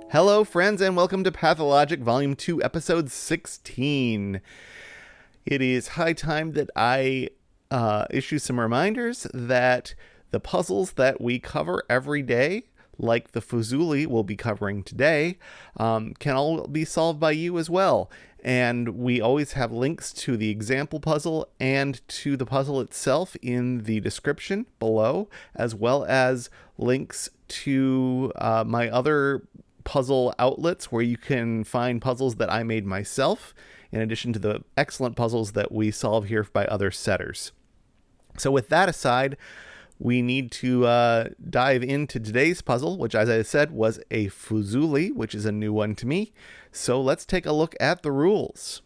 Hello, friends, and welcome to Pathologic Volume 2, Episode 16. It is high time that I issue some reminders that the puzzles that we cover every day, like the Fuzuli we'll be covering today, can all be solved by you as well. And we always have links to the example puzzle and to the puzzle itself in the description below, as well as links to my other puzzle outlets where you can find puzzles that I made myself, in addition to the excellent puzzles that we solve here by other setters. So with that aside, we need to dive into today's puzzle, which, as I said, was a Fuzuli, which is a new one to me. So let's take a look at the rules.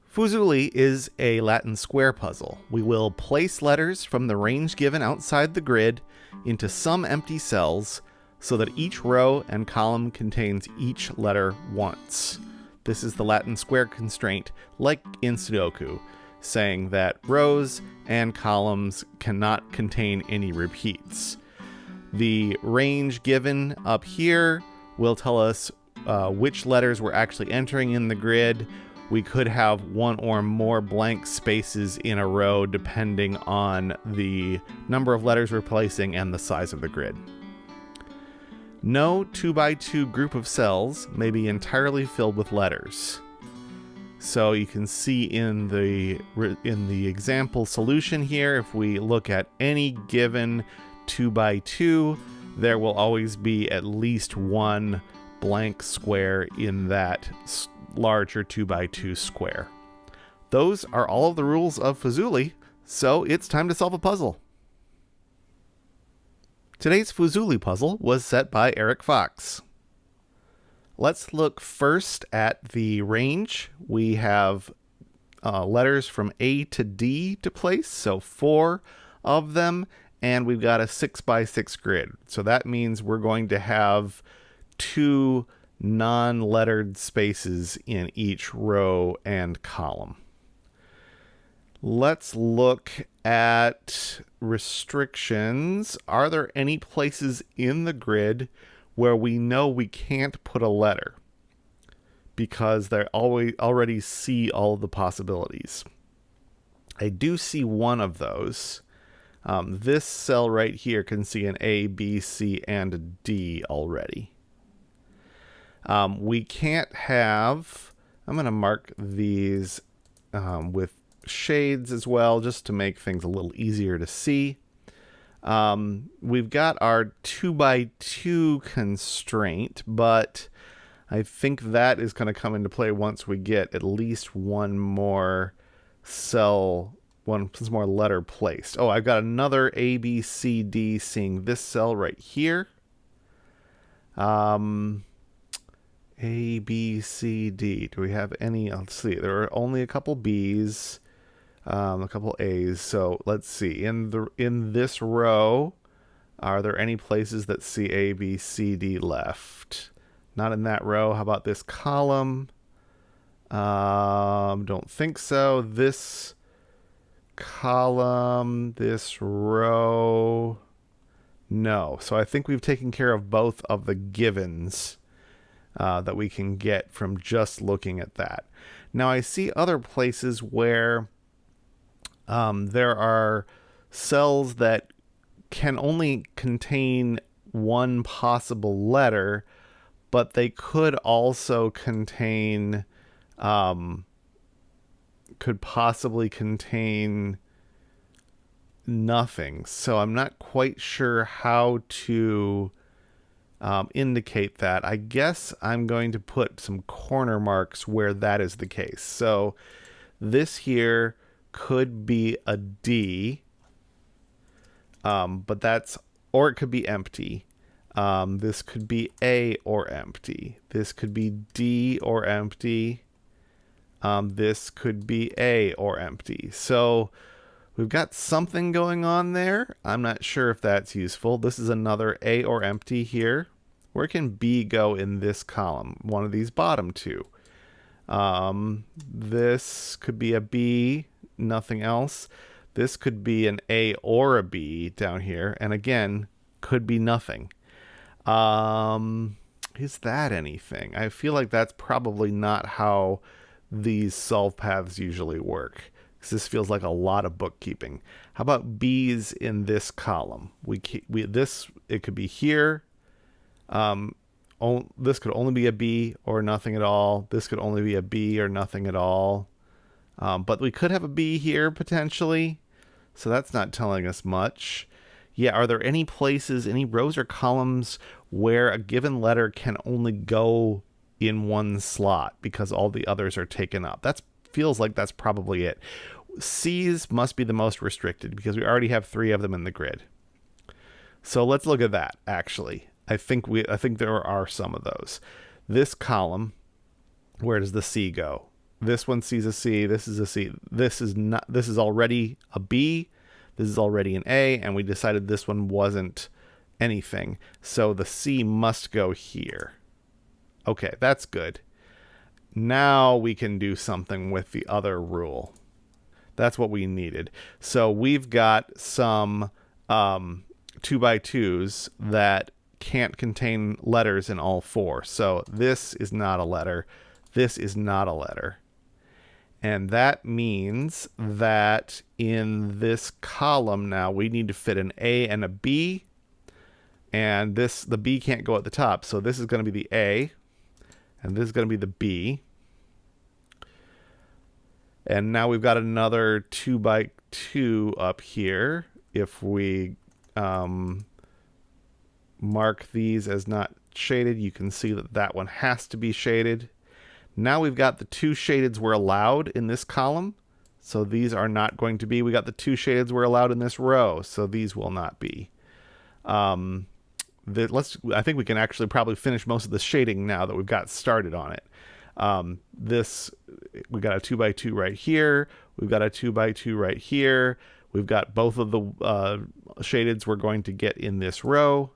Fuzuli is a Latin square puzzle. We will place letters from the range given outside the grid into some empty cells so that each row and column contains each letter once. This is the Latin square constraint, like in Sudoku, saying that rows and columns cannot contain any repeats. The range given up here will tell us which letters we're actually entering in the grid. We could have one or more blank spaces in a row depending on the number of letters we're placing and the size of the grid. No 2x2 group of cells may be entirely filled with letters. So you can see in the example solution here, if we look at any given 2x2, there will always be at least one blank square in that larger 2x2 square. Those are all of the rules of Fuzuli, so it's time to solve a puzzle. Today's Fuzuli puzzle was set by Eric Fox. Let's look first at the range. We have letters from A to D to place, so 4 of them, and we've got a 6x6 grid. So that means we're going to have 2 non-lettered spaces in each row and column. Let's look at restrictions. Are there any places in the grid where we know we can't put a letter because they already see all of the possibilities? I do see one of those. This cell right here can see an A, B, C, and a D already. We can't have, I'm going to mark these with shades as well, just to make things a little easier to see. We've got our 2x2 constraint, but I think that is going to come into play once we get at least one more cell, one more letter placed. Oh, I've got another A, B, C, D seeing this cell right here. A, B, C, D. Do we have any? Let's see. There are only a couple B's. A couple A's. So let's see. In this row, are there any places that see A, B, C, D left? Not in that row. How about this column? Don't think so. This column, this row, no. So I think we've taken care of both of the givens that we can get from just looking at that. Now I see other places where there are cells that can only contain one possible letter, but they could also contain, could possibly contain nothing. So I'm not quite sure how to indicate that. I guess I'm going to put some corner marks where that is the case. So this here could be a D, but that's, or it could be empty. This could be A or empty. This could be D or empty. This could be A or empty. So we've got something going on there. I'm not sure if that's useful. This is another A or empty here. Where can B go in this column? One of these bottom two. This could be a B, nothing else. This could be an A or a B down here. And again, could be nothing. Is that anything? I feel like that's probably not how these solve paths usually work. Because this feels like a lot of bookkeeping. How about B's in this column? It could be here. This could only be a B or nothing at all. This could only be a B or nothing at all. But we could have a B here potentially. So that's not telling us much. Yeah, are there any places, any rows or columns where a given letter can only go in one slot because all the others are taken up? That feels like that's probably it. C's must be the most restricted because we already have 3 of them in the grid. So let's look at that, actually. I think there are some of those. This column, where does the C go? This one sees a C, this is a C. This is already a B. This is already an A, and we decided this one wasn't anything. So the C must go here. Okay, that's good. Now we can do something with the other rule. That's what we needed. So we've got some 2x2s that can't contain letters in all 4. So this is not a letter. This is not a letter. And that means that in this column now, we need to fit an A and a B. And the B can't go at the top. So this is going to be the A. And this is going to be the B. And now we've got another 2x2 up here. If we mark these as not shaded, you can see that that one has to be shaded. Now we've got the 2 shadeds we're allowed in this column. So these are not going to be. We got the 2 shadeds we're allowed in this row. So these will not be. I think we can actually probably finish most of the shading now that we've got started on it. We got a 2x2 right here. We've got a 2x2 right here. We've got both of the shadeds we're going to get in this row.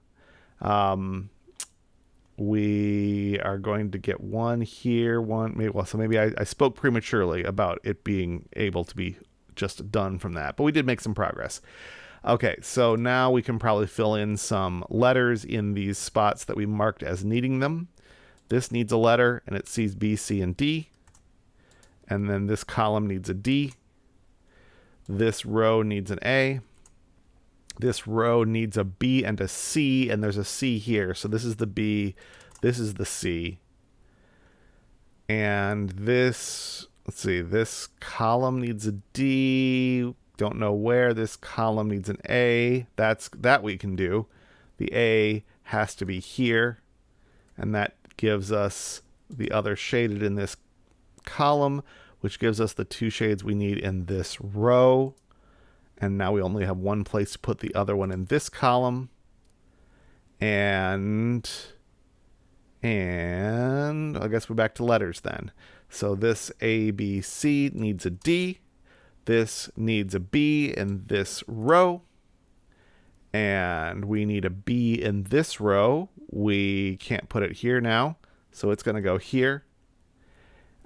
We are going to get one here, so maybe I spoke prematurely about it being able to be just done from that, but we did make some progress. Okay, so now we can probably fill in some letters in these spots that we marked as needing them. This needs a letter, and it sees B, C, and D. And then this column needs a D. This row needs an A. This row needs a B and a C, and there's a C here. So this is the B, this is the C. And this, let's see, this column needs a D. Don't know where. This column needs an A. That we can do. The A has to be here. And that gives us the other shaded in this column, which gives us the 2 shades we need in this row. And now we only have one place to put the other one in this column. And I guess we're back to letters then. So this A, B, C needs a D. This needs a B in this row. And we need a B in this row. We can't put it here now, so it's going to go here.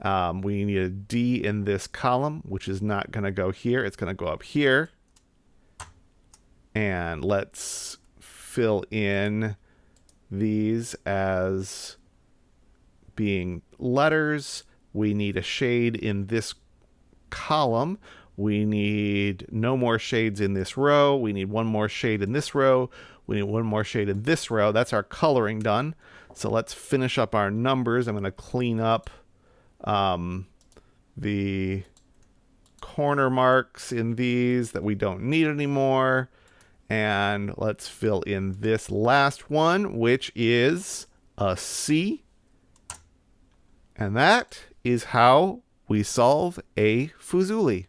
We need a D in this column, which is not going to go here. It's going to go up here. And let's fill in these as being letters. We need a shade in this column. We need no more shades in this row. We need one more shade in this row. We need one more shade in this row. That's our coloring done. So let's finish up our numbers. I'm going to clean up the corner marks in these that we don't need anymore. And let's fill in this last one, which is a C. And that is how we solve a Fuzuli.